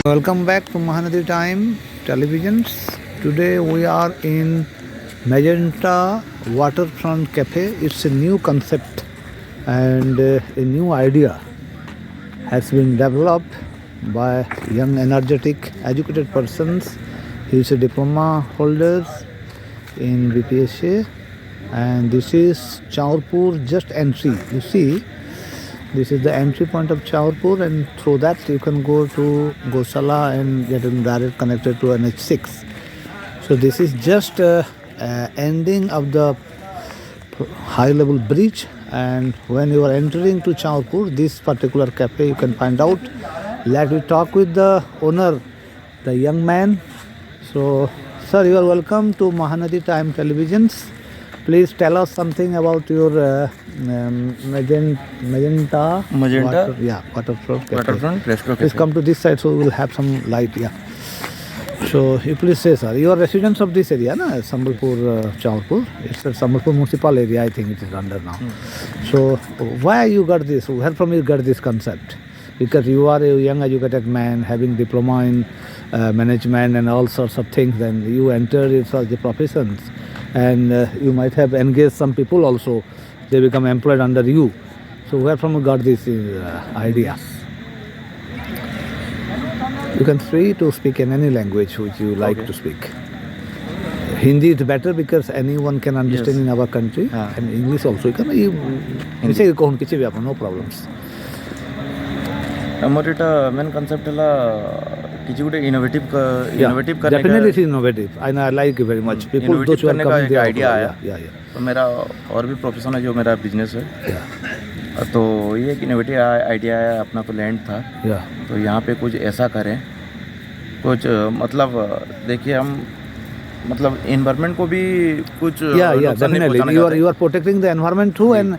Welcome back to Mahanadi Time Televisions. Today we are in Magenta Waterfront Cafe. It's a new concept and a new idea has been developed by young, energetic, educated persons. He is a diploma holder in BPSA, and this is Chaurpur just entry. You see, this is the entry point of Chaurpur, and through that you can go to Gosala and get in direct connected to NH6. So this is just ending of the high level bridge, and when you are entering to Chaurpur, this particular cafe you can find out. Let me talk with the owner, the young man. So sir, you are welcome to Mahanadi Time Televisions. Please tell us something about your Magenta Waterfront Cafe. Please come to this side so we will have some light. Yeah. So you please say, sir, you are residents of this area, na? Sambalpur, Chaurpur. It's a Sambalpur municipal area, I think it is under now. So why you got this? Where from you got this concept? Because you are a young educated man having diploma in management and all sorts of things. Then you entered it as the professions, and you might have engaged some people also. They become employed under you. So where from you got this idea? You can free to speak in any language which you like to speak. Hindi is better because anyone can understand in our country, and English also. You can say no problems. Main concept innovative Definitely it's innovative. I like it very much. People those who are coming there idea आया तो मेरा और भी profession है जो मेरा business है तो ये एक इनोवेटिव आइडिया है अपना तो लैंड था तो यहाँ पे कुछ ऐसा करें कुछ मतलब देखिए हम मतलब एनवायरनमेंट को भी कुछ definitely you are protecting the environment too and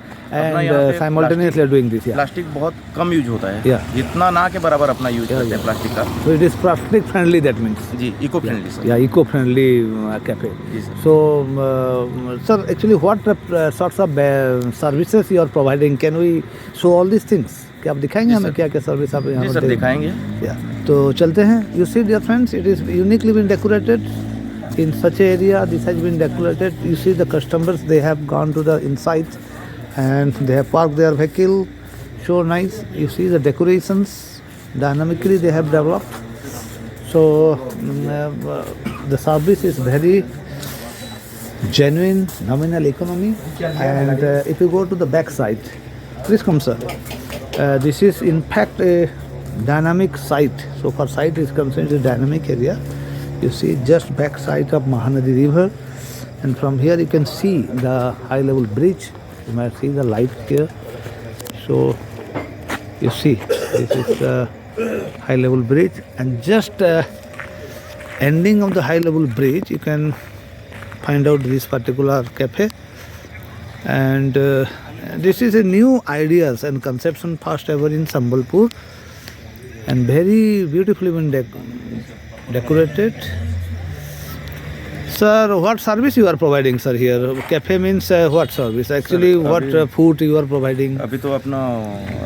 simultaneously doing this. Plastic बहुत कम यूज होता है जितना ना के बराबर अपना यूज करते हैं प्लास्टिक का. So it is plastic friendly, that means. Ji, eco friendly sir. Yeah, eco friendly cafe. So sir, actually what sorts of services you are providing? Can we show all these things? क्या आप दिखाएंगे हमें क्या क्या service आप यहाँ पर दिखाएंगे? तो चलते हैं. You see dear friends, it is uniquely been decorated. In such an area, this has been decorated. You see the customers, they have gone to the inside and they have parked their vehicle. So nice. You see the decorations, dynamically they have developed. So the service is very genuine, nominal economy. And if you go to the back side, please come sir. This is in fact a dynamic site. So for site is concerned, it's a dynamic area. You see just back side of Mahanadi river, and from here you can see the high level bridge. You might see the light here. So you see this is the high level bridge, and just ending of the high level bridge you can find out this particular cafe. And this is a new ideas and conception first ever in Sambalpur, and very beautifully been decorated. Sir, what service you are providing, sir, here? Cafe means what service? Actually, sir, what food you are providing? अभी तो अपना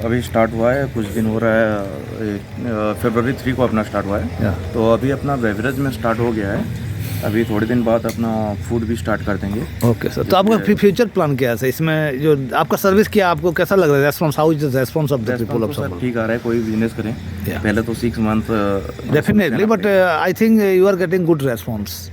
अभी start हुआ है, कुछ दिन हो रहा है, फरवरी 3 को अपना स्टार्ट हुआ है, तो अभी अपना बेवरेज में स्टार्ट हो गया है. अभी थोड़े दिन बाद अपना फूड भी स्टार्ट कर देंगे. Okay sir. तो आपका फ्यूचर प्लान क्या है इसमें? जो आपका सर्विस क्या आपको कैसा लग रहा है? Response, how is the response of the people of Sambalpur? ठीक आ रहा है. कोई बिजनेस करें पहले तो 6 month definitely, but I think you are getting good response.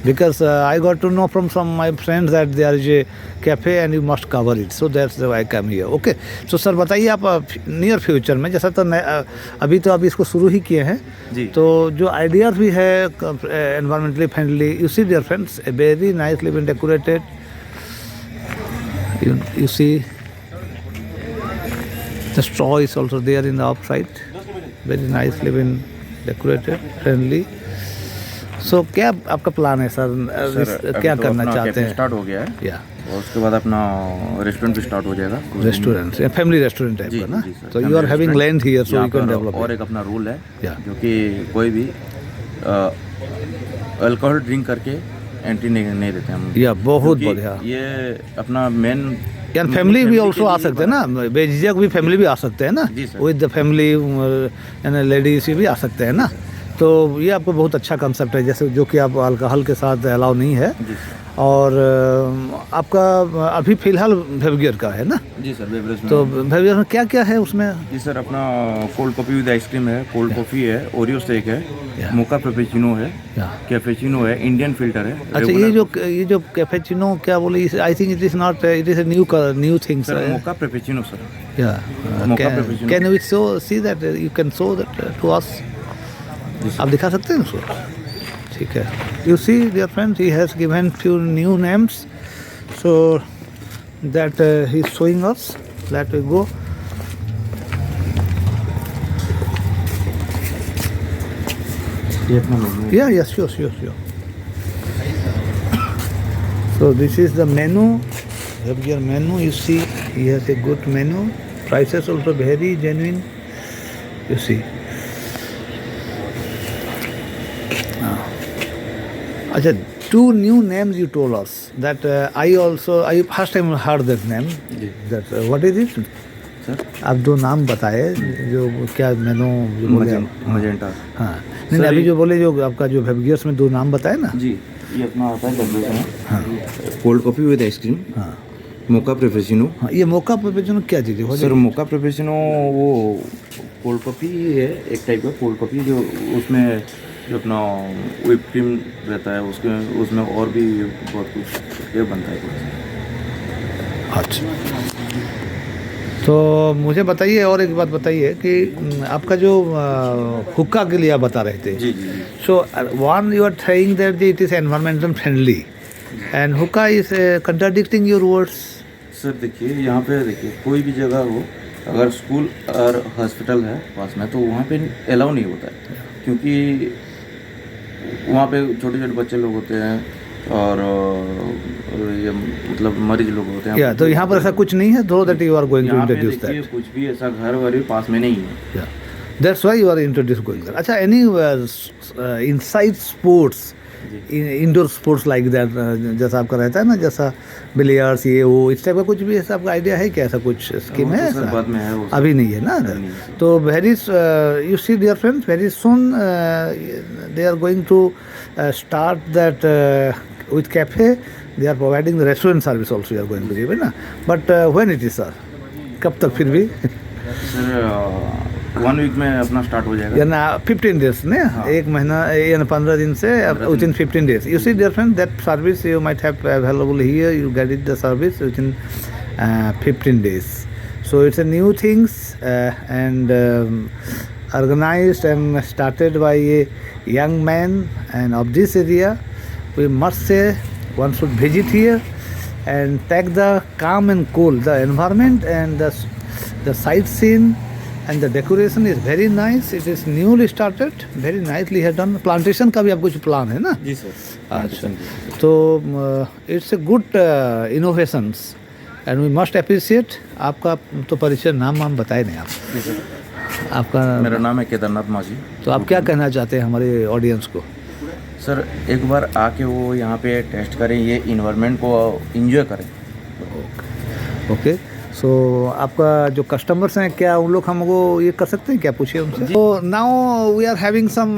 Because I got to know from some of my friends that there is a cafe and you must cover it. So that's why I come here. Okay. So sir, बताइए आप near future में, जैसा तो अभी तो अभी इसको शुरू ही किए हैं, तो जो आइडियाज भी है environmentally friendly. You see dear friends, a very nicely been decorated. You see the straw is also there in the outside. Very nicely been decorated, friendly. So क्या आपका प्लान है सर? क्या तो करना चाहते हैं? स्टार्ट हो गया है और उसके बाद अपना रेस्टोरेंट भी स्टार्ट हो जाएगा. रेस्टोरेंट, फैमिली रेस्टोरेंट टाइप का ना? तो you are having land here so you can develop. और एक अपना रूल है जो कि कोई भी अल्कोहल ड्रिंक करके एंट्री नहीं देते हम. बहुत बढ़िया. ये अपना मेन यार फैमिली भी ऑल्सो आ सकते हैं ना, बेझिझक भी फैमिली भी आ सकते हैं ना, जी सर। विद द फैमिली यानी लेडीज भी आ सकते हैं ना। तो ये आपको बहुत अच्छा कंसेप्ट है, जैसे जो कि आप अल्कोहल के साथ अलाउ नहीं है। जी सर। और आपका अभी फ़िलहाल बेवगियर का है ना? जी सर, बेवरेज में। तो बेवगियर में क्या क्या है उसमें? जी सर, अपना कोल्ड कॉफ़ी विद आइसक्रीम है, कोल्ड कॉफ़ी है, ओरियो शेक है, मोका पेपेचिनो है, कैफेचिनो है, इंडियन फिल्टर है। अच्छा, ये जो कैफेचिनो क्या बोले, I think it is not, it is a new thing sir, mocha frappuccino sir. या mocha frappuccino. Can we see that, you can show that to us? आप दिखा सकते हैं उसको? ठीक है। You see dear friends, he has given few new names, so that he is showing us. Let we go. Yeah, yes, sure. So this is the menu. Have your menu. You see, he has a good menu. Prices also very genuine. You see. Acha, two new names you told us. That I first time heard that name. That what is it? Sir, आप दो नाम बताए जो क्या मेनू जो बोले आप? Magenta. हाँ, नहीं अभी जो बोले, जो आपका जो बेवगियर्स में दो नाम बताए ना। जी, ये अपना आता है बेवरेज में। हाँ, कोल्ड कॉफ़ी विद आइसक्रीम। हाँ, मोका पेपेचिनो। हाँ, ये मोका पेपेचिनो क्या चीज़ है सर? मोका पेपेचिनो वो कोल्ड कॉफ़ी है, एक टाइप का कोल्ड कॉफ़ी, जो उसमें जो अपना व्हिप क्रीम रहता है, उसमें और भी बहुत कुछ ये बनता है। अच्छा, तो मुझे बताइए और एक बात बताइए कि आपका जो हुक्का के लिए आप बता रहे थे। जी। So one, you are saying that it is environmental friendly and hookah is contradicting your words. Sir देखिए, यहाँ पे देखिए, कोई भी जगह हो, अगर स्कूल और हॉस्पिटल है पास में, तो वहाँ पे अलाउ नहीं होता है, क्योंकि वहाँ पे छोटे छोटे बच्चे लोग होते हैं और ये मतलब मरीज लोग होते हैं। या तो यहाँ पर ऐसा कुछ नहीं है, though that you are going to introduce that. कुछ भी ऐसा घर वर भी पास में नहीं है। That's why you are introduce going that. अच्छा, any inside sports, indoor sports like that, जैसा आपका रहता है ना, जैसा बिलियर्ड्स ये वो, इस टाइप का कुछ भी ऐसा आपका आइडिया है क्या? ऐसा कुछ स्कीम है? तो बाद में है वो, अभी नहीं है ना। तो very you see dear friends, very soon they are going to start that with cafe. They are providing the restaurant service also. You are going to give, ना? But when it is, sir? कब तक फिर भी? Sir 1 week में अपना start हो जाएगा। यानी 15 days ने, एक महीना यानी 15 दिन से within 15 days. You see, dear friend, that service you might have available here. You get it the service within 15 days. So it's a new things and organized and started by a young man and of this area. We must say, one should visit here and take the calm and cool, the environment and the sightseeing and the decoration is very nice. It is newly started, very nicely has done. Plantation का भी आप कुछ plan है ना? जी sir. अच्छा, तो it's a good innovations and we must appreciate. आपका तो परिचय नाम बताए नहीं आप? जी सर, आपका? मेरा नाम है केदारनाथ माझी। तो आप क्या कहना चाहते हैं हमारे ऑडियंस को? सर, एक बार आके वो यहाँ पे टेस्ट करें, ये इन्वायरमेंट को एंजॉय करें। ओके, सो आपका जो कस्टमर्स हैं, क्या उन लोग हमको ये कर सकते हैं क्या? पूछिए उनसे। तो now we are having some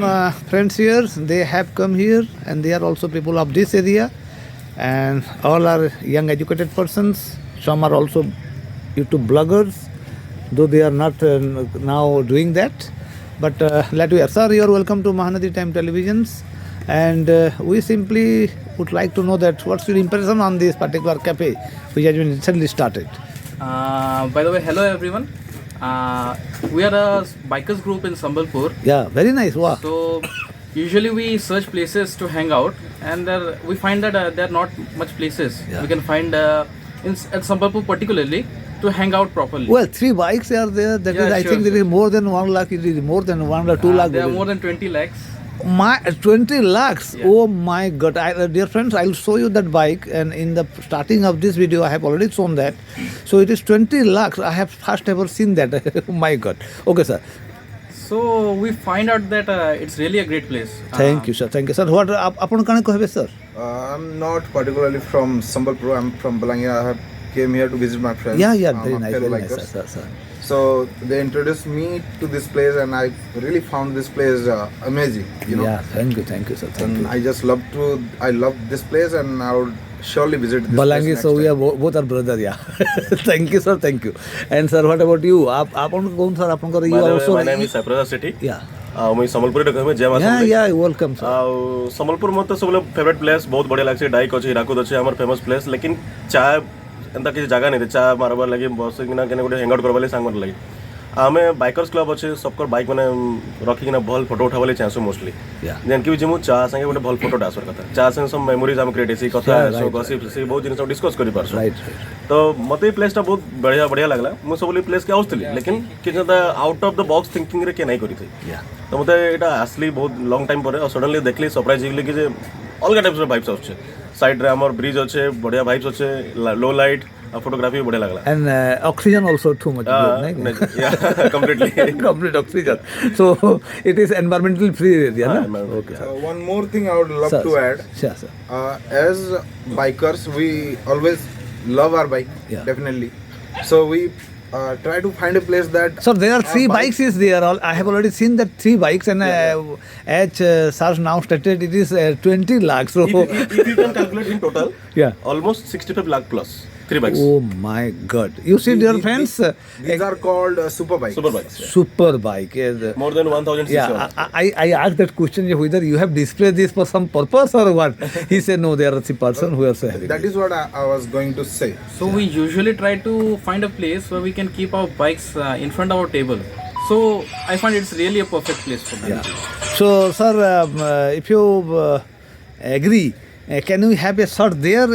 friends here, they have come here and they are also people of this area and all are young educated persons, some are also YouTube bloggers, though they are not now doing that, but let we are. Sir, you are welcome to Mahanadi Time Televisions, and we simply would like to know that what's your impression on this particular cafe which has been recently started. By the way, hello everyone. We are a bikers group in Sambalpur. Yeah, very nice. Wow. So usually we search places to hang out, and we find that there are not much places we can find at Sambalpur particularly to hang out properly. Well, 3 bikes are there. That is, I think there is more than 1 lakh. It is more than 1 lakh, 2 lakh. There are more than 20 lakhs. My 20 lakhs. Yeah. Oh my God! Dear friends, I'll show you that bike, and in the starting of this video, I have already shown that. So it is 20 lakhs. I have first ever seen that. Oh my God! Okay, sir. So we find out that it's really a great place. Thank you, sir. Thank you, sir. What? अपन कहाँ को है, sir? I'm not particularly from Sambalpur. I'm from Balangir. I have came here to visit my friends. Yeah, very my nice, fellow very nice, bikers. sir. So they introduced me to this place, and I really found this place amazing. You know, Yeah, thank you, sir. Thank and you. I love this place, and I would surely visit this Balangi, place so next we are time. both are brother, yeah. Thank you, sir. Thank you. And sir, what about you? आपन कौन sir? आपन को you also. My name is Saprada City. Yeah. मुझे सम्बलपुर में जय Yeah, welcome sir. Sambalpur मत सब favourite place बहुत बढ़िया लगছে डाइक अछि हिराकुद अछि हमर फेमस प्लेस लेकिन चाय एंता किसी जगह नहीं चाय मारबार लगे बस किना केने गोटे हैंग आउट करबा सांग मन लगे आमे बाइकर्स क्लब अछि सबकर बाइक माने रखी किना भल फोटो उठाबले चांसो मोस्टली जेन कि जिमु चा संगे गोटे भल फोटो डासर कथा चा संगे सब मेमोरीज हम क्रिएट हेसी कथा सो गसिप से बहुत जिनिस डिस्कस करि पारसो Right. तो मते प्लेस टा बहुत बढ़िया लागला मु सबली प्लेस के आउथली लेकिन किछन out of the box thinking रे के नहीं करिथि तो मते एटा असली बहुत लॉन्ग टाइम पर सडनली देखली सरप्राइजिंगली कि जे अलग टाइप्स ऑफ वाइब्स आछे साइड रे हमर ब्रिज अच्छे बढ़िया वाइब्स अच्छे लो लाइट फोटोग्राफी बढ़िया लगला And oxygen also too much good, right? yeah completely Complete oxygen. So it is environmentally free area, na? Okay. One more thing I would love Sir, to add. Sure, sir. As bikers, we always love our bike, Yeah. definitely. So we try to find a place that. So there are our 3 bike- bikes is there. I have already seen that 3 bikes and as Sir now stated it is 20 lakhs. So if you can calculate in total yeah. almost 65 lakh plus 3 bikes Oh my God! You see, dear friends, These are called super bikes. super bikes super bike. Yes. more than 1000 cc Yeah, I asked that question whether you have displayed this for some purpose or what. He said no, there are the person who are having That is what I was going to say. So we usually try to find a place where we can keep our bikes in front of our table. So I find it's really a perfect place for that. Yeah. So, sir, if you agree, can we have a shot there?